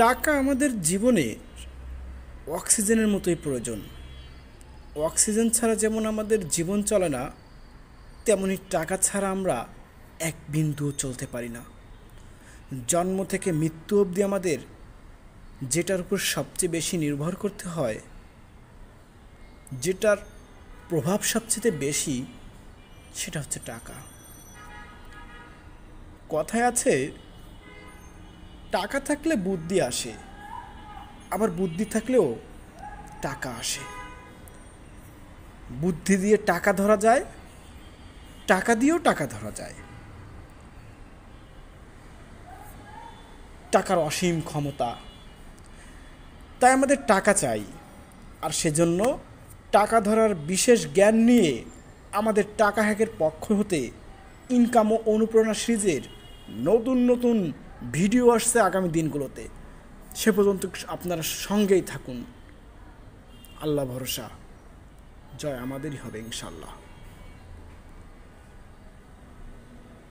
টাকা আমাদের জীবনে অক্সিজেনের মতোই প্রয়োজন। অক্সিজেন ছাড়া যেমন আমাদের জীবন চলে না, তেমনি টাকা ছাড়া আমরা এক বিন্দুও চলতে পারি না। জন্ম থেকে মৃত্যু অবধি আমাদের যেটার উপর সবচেয়ে বেশি নির্ভর করতে হয়, যেটার প্রভাব সবচেয়ে বেশি, সেটা হচ্ছে টাকা। কথায় আছে, টাকা থাকলে বুদ্ধি আসে, আবার বুদ্ধি থাকলেও টাকা আসে। বুদ্ধি দিয়ে টাকা ধরা যায়, টাকা দিয়েও টাকা ধরা যায়। টাকার অসীম ক্ষমতা, তাই আমাদের টাকা চাই। আর সেজন্য টাকা ধরার বিশেষ জ্ঞান নিয়ে আমাদের টাকা হ্যাকের পক্ষ হতে ইনকাম ও অনুপ্রেরণা সিরিজের নতুন নতুন ভিডিও আসছে আগামী দিনগুলোতে। সে পর্যন্ত আপনারা সঙ্গেই থাকুন। আল্লাহ ভরসা, জয় আমাদেরই হবে ইনশাল্লাহ।